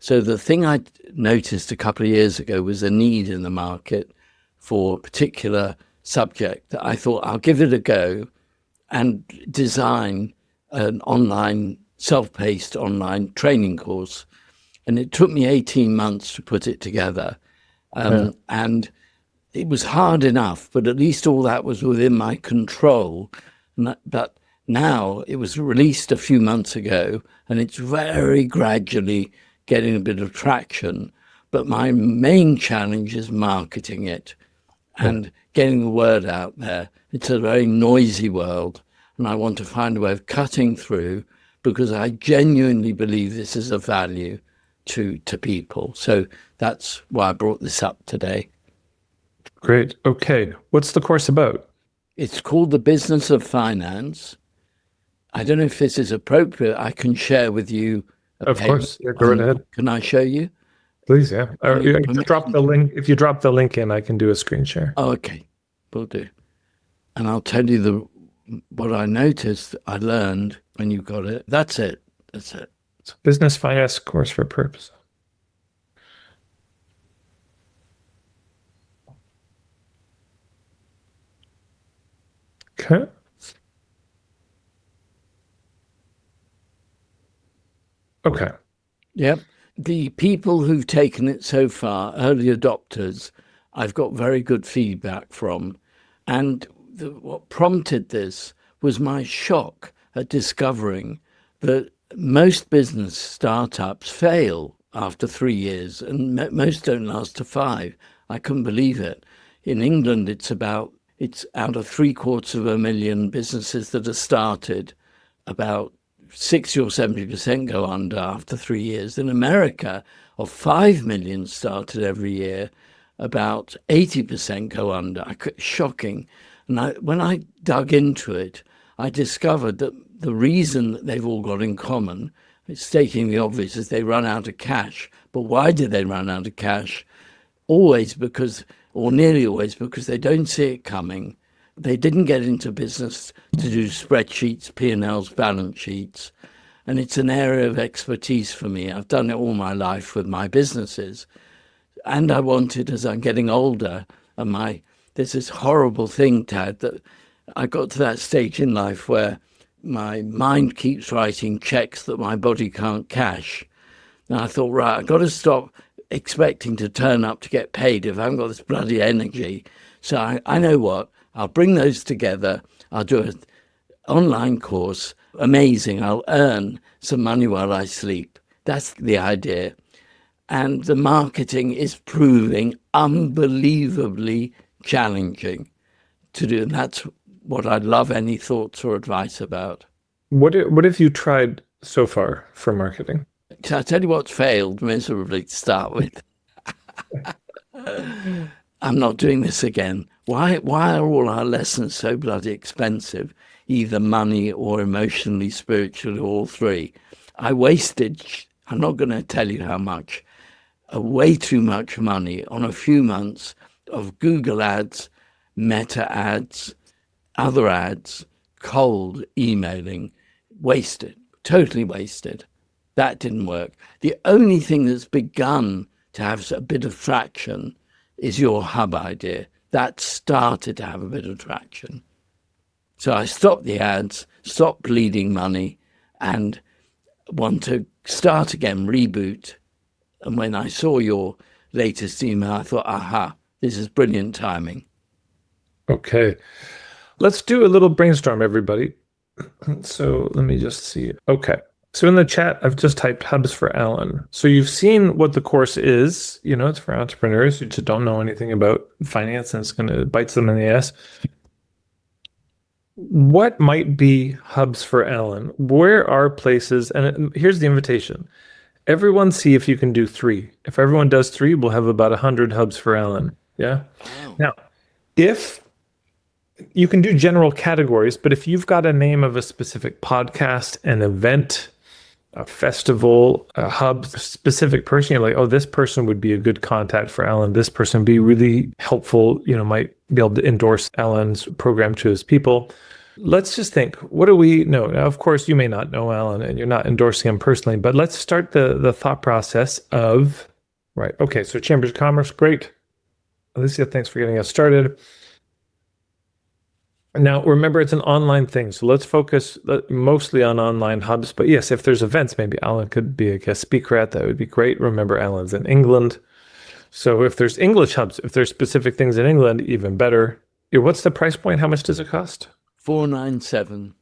So the thing I noticed a couple of years ago was a need in the market for a particular subject that I thought I'll give it a go and design an online, self-paced online training course. And it took me 18 months to put it together. And it was hard enough, but at least all that was within my control. But now it was released a few months ago, and it's very gradually getting a bit of traction. But my main challenge is marketing it and getting the word out there. It's a very noisy world, and I want to find a way of cutting through because I genuinely believe this is of value to people. So that's why I brought this up today. Great. Okay. What's the course about? It's called The Business of Finance. I don't know if this is appropriate. I can share with you. Of course. Yeah, go right ahead. Can I show you? Please, yeah. If you drop the link in, I can do a screen share. Oh, okay. Will do. And I'll tell you what I noticed, I learned when you got it. That's it. It's a business finance course for purpose. Okay. Okay. Yep. The people who've taken it so far, early adopters, I've got very good feedback from. And what prompted this was my shock at discovering that most business startups fail after 3 years, and most don't last to 5. I couldn't believe it. In England, it's out of 750,000 businesses that are started, about 60 or 70% go under after 3 years. In America, of 5 million started every year, about 80% go under. Shocking. And when I dug into it, I discovered that the reason that they've all got in common, it's stating the obvious, is they run out of cash. But why did they run out of cash? Always because, or nearly always, because they don't see it coming. They didn't get into business to do spreadsheets, P&Ls, balance sheets. And it's an area of expertise for me. I've done it all my life with my businesses. And I wanted, as I'm getting older, and there's this horrible thing, Tad, that I got to that stage in life where my mind keeps writing checks that my body can't cash. And I thought, right, I've got to stop expecting to turn up to get paid if I haven't got this bloody energy. So I know what, I'll bring those together. I'll do an online course. Amazing. I'll earn some money while I sleep. That's the idea. And the marketing is proving unbelievably challenging to do. And that's what I'd love any thoughts or advice about. What have you tried so far for marketing? So I'll tell you what's failed miserably to start with. I'm not doing this again. Why are all our lessons so bloody expensive? Either money or emotionally, spiritually, all three. I wasted, I'm not going to tell you how much, way too much money on a few months of Google ads, Meta ads, other ads, cold emailing. Wasted, totally wasted. That didn't work. The only thing that's begun to have a bit of traction is your hub idea. That started to have a bit of traction. So I stopped the ads, stopped bleeding money, and want to start again, reboot. And when I saw your latest email, I thought, aha, this is brilliant timing. Okay. Let's do a little brainstorm, everybody. So let me just see. Okay. So in the chat, I've just typed Hubs for Alan. So you've seen what the course is. It's for entrepreneurs who just don't know anything about finance, and it's going to bite them in the ass. What might be Hubs for Alan? Where are places? And here's the invitation. Everyone see if you can do 3. If everyone does 3, we'll have about 100 Hubs for Alan. Yeah? Wow. Now, if you can do general categories, but if you've got a name of a specific podcast, an event, a festival, a hub, specific person, you're like, oh, this person would be a good contact for Alan. This person would be really helpful, might be able to endorse Alan's program to his people. Let's just think. What do we know? Now, of course, you may not know Alan, and you're not endorsing him personally, but let's start the thought process of right. Okay, so Chambers of Commerce, great. Alicia, thanks for getting us started. Now, remember, it's an online thing, so let's focus mostly on online hubs. But yes, if there's events, maybe Alan could be a guest speaker at that would be great. Remember, Alan's in England. So if there's English hubs, if there's specific things in England, even better. What's the price point? How much does it cost? 497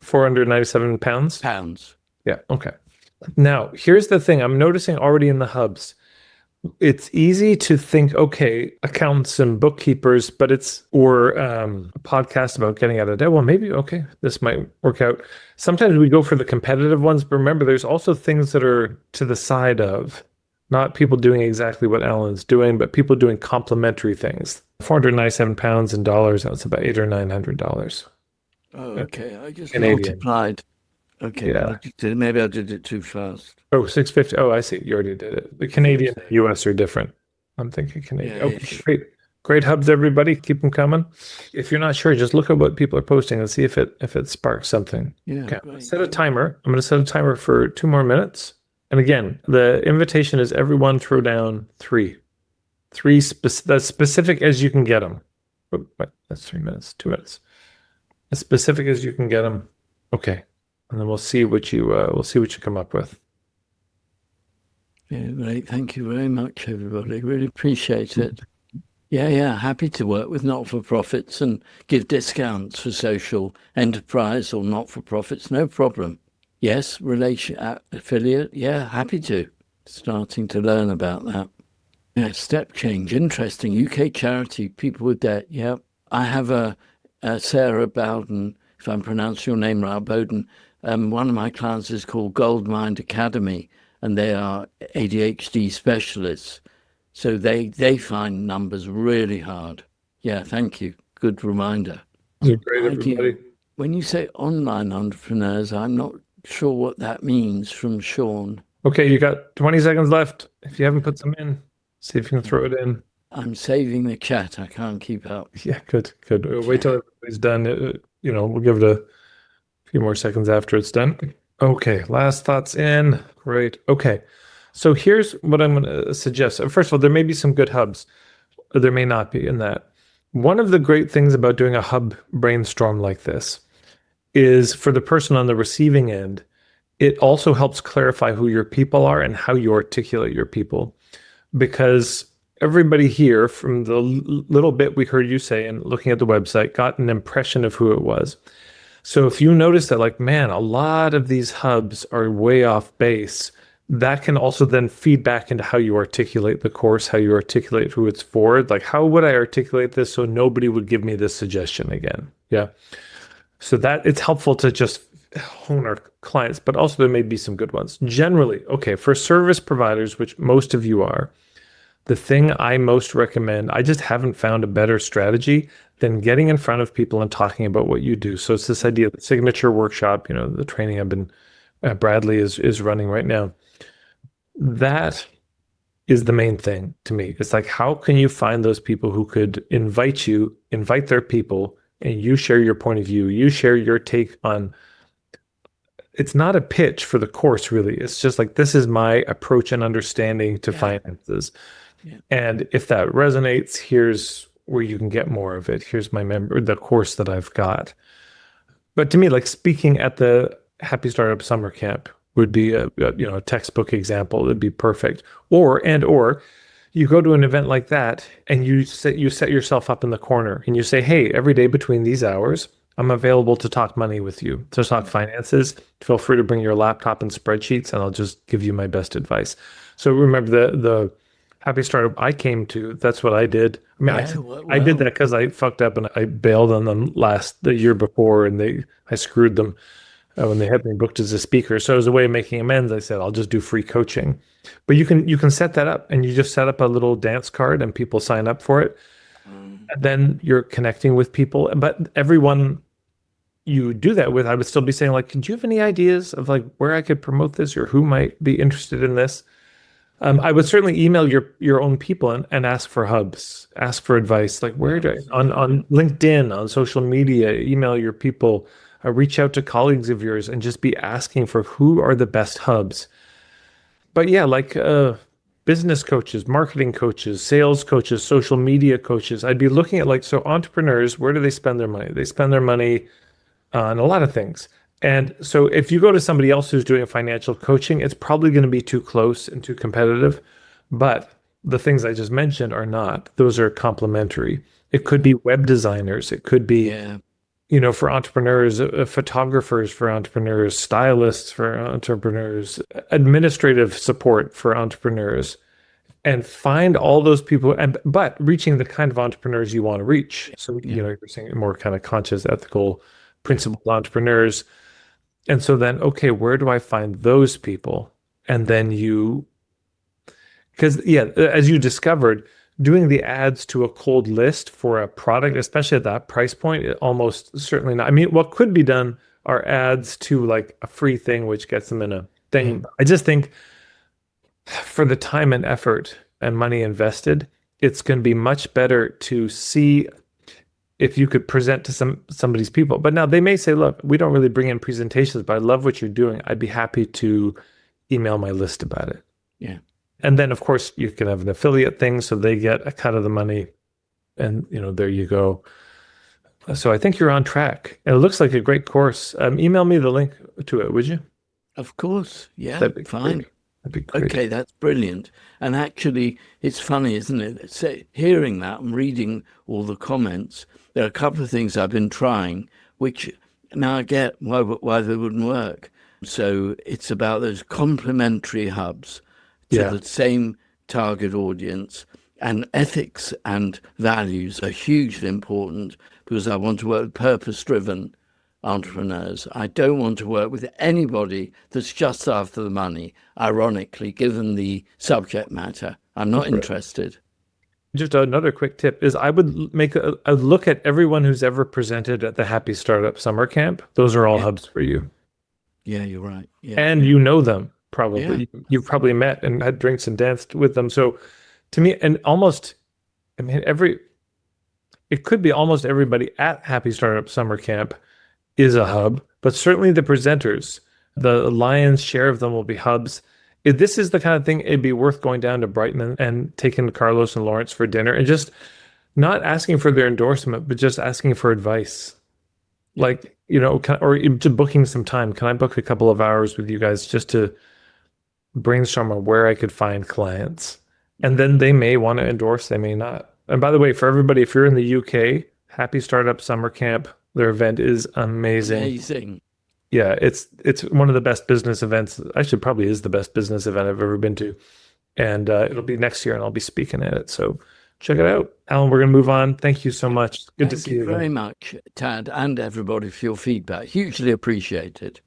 £497. pounds. Yeah. Okay. Now, here's the thing I'm noticing already in the hubs. It's easy to think, okay, accountants and bookkeepers, but or a podcast about getting out of debt. Well, maybe, okay, this might work out. Sometimes we go for the competitive ones, but remember, there's also things that are to the side of not people doing exactly what Alan's doing, but people doing complementary things. £497 in dollars, that's about $800 or $900. Oh, okay. I just Canadian. multiplied. Okay, Yeah. maybe I did it too fast. Oh, 650. Oh, I see. You already did it. The Canadian and US are different. I'm thinking Canadian. Yeah, Okay, great. Great hubs, everybody. Keep them coming. If you're not sure, just look at what people are posting and see if it sparks something. yeah, Okay. great. Set a timer. I'm going to set a timer for 2 more minutes. And again, the invitation is everyone throw down three. That's specific as you can get them. Oh, wait, that's 3 minutes, 2 minutes. As specific as you can get them. Okay. And then we'll see what you come up with. Yeah, great. Thank you very much, everybody. Really appreciate it. Yeah. Happy to work with not-for-profits and give discounts for social enterprise or not-for-profits. No problem. Yes, affiliate. Yeah, happy to. Starting to learn about that. Yeah, step change. Interesting. UK charity, people with debt. Yeah. I have a Sarah Bowden, if I'm pronouncing your name right, Bowden. One of my clients is called Goldmine Academy, and they are ADHD specialists. So they find numbers really hard. Yeah, thank you. Good reminder. You're great, everybody. When you say online entrepreneurs, I'm not sure what that means from Sean. Okay, you got 20 seconds left. If you haven't put some in, see if you can throw it in. I'm saving the chat. I can't keep up. Yeah, good. Wait till everybody's done. We'll give it a few more seconds after it's done. Okay, last thoughts in. Great. Okay, so here's what I'm going to suggest. First of all, there may be some good hubs. There may not be in that. One of the great things about doing a hub brainstorm like this is for the person on the receiving end, it also helps clarify who your people are and how you articulate your people. Because everybody here, from the little bit we heard you say and looking at the website, got an impression of who it was. So if you notice that, like, man, a lot of these hubs are way off base, that can also then feed back into how you articulate the course, how you articulate who it's for. Like, how would I articulate this so nobody would give me this suggestion again? Yeah. So that it's helpful to just hone our clients, but also there may be some good ones. Generally, okay, for service providers, which most of you are, the thing I most recommend, I just haven't found a better strategy than getting in front of people and talking about what you do. So it's this idea of the signature workshop, the training I've been, Bradley is running right now. That is the main thing to me. It's like, how can you find those people who could invite their people, and you share your point of view, you share your take on, it's not a pitch for the course, really. It's just like, this is my approach and understanding to finances. Yeah. And if that resonates, here's where you can get more of it. Here's the course that I've got. But to me, like speaking at the Happy Startup Summer Camp would be a textbook example. It'd be perfect. Or you go to an event like that and you set yourself up in the corner and you say, hey, every day between these hours, I'm available to talk money with you, to talk finances. Feel free to bring your laptop and spreadsheets and I'll just give you my best advice. So remember the Happy Startup I came to, that's what I did. I mean, I did that because I fucked up and I bailed on them the year before and I screwed them when they had me booked as a speaker. So as a way of making amends, I said, I'll just do free coaching. But you can set that up and you just set up a little dance card and people sign up for it. And then you're connecting with people. But everyone you do that with, I would still be saying, like, do you have any ideas of like where I could promote this or who might be interested in this? I would certainly email your own people and ask for hubs, ask for advice. Like where do on LinkedIn, on social media, email your people, reach out to colleagues of yours, and just be asking for who are the best hubs. But yeah, like business coaches, marketing coaches, sales coaches, social media coaches. I'd be looking at like so entrepreneurs. Where do they spend their money? They spend their money on a lot of things. And so if you go to somebody else who's doing financial coaching, it's probably going to be too close and too competitive. But the things I just mentioned are not. Those are complementary. It could be web designers. It could be, Yeah, for entrepreneurs, photographers for entrepreneurs, stylists for entrepreneurs, administrative support for entrepreneurs, and find all those people and but reaching the kind of entrepreneurs you want to reach. So, yeah, you're saying more kind of conscious, ethical, principled entrepreneurs. And so then, okay, where do I find those people? And then because yeah, as you discovered, doing the ads to a cold list for a product, especially at that price point, it almost certainly not. I mean, what could be done are ads to like a free thing, which gets them in a yeah, thing. I just think for the time and effort and money invested, it's going to be much better to see if you could present to somebody's people. But now they may say, look, we don't really bring in presentations, but I love what you're doing. I'd be happy to email my list about it. yeah. And then of course you can have an affiliate thing so they get a cut of the money and there you go. So I think you're on track. And it looks like a great course. Email me the link to it, would you? Of course. Yeah, That'd be fine. great. That'd be great. Okay, that's brilliant. And actually, it's funny, isn't it? Hearing that and reading all the comments, there are a couple of things I've been trying, which now I get why they wouldn't work. So it's about those complementary hubs to Yeah. the same target audience. And ethics and values are hugely important because I want to work with purpose-driven entrepreneurs. I don't want to work with anybody that's just after the money, ironically, given the subject matter. I'm not Right. interested. Just another quick tip is I would make a look at everyone who's ever presented at the Happy Startup Summer Camp. Those are all Yeah, hubs for you. yeah, you're right. Yeah, And you know them yeah, probably. You've probably met and had drinks and danced with them. So to me, and almost, I mean, it could be almost everybody at Happy Startup Summer Camp is a hub, but certainly the presenters, the lion's share of them will be hubs. If this is the kind of thing, it'd be worth going down to Brighton and taking Carlos and Lawrence for dinner and just not asking for their endorsement, but just asking for advice. yeah, Like, or to booking some time. Can I book a couple of hours with you guys just to brainstorm on where I could find clients? And then they may want to endorse, they may not. And by the way, for everybody, if you're in the UK, Happy Startup Summer Camp, their event is amazing. amazing. Yeah, it's one of the best business events. Actually, probably is the best business event I've ever been to. And it'll be next year, and I'll be speaking at it. So check it out. Alan, we're going to move on. Thank you so much. Good to Thank see you you very again. much, Tad, and everybody for your feedback. Hugely appreciated.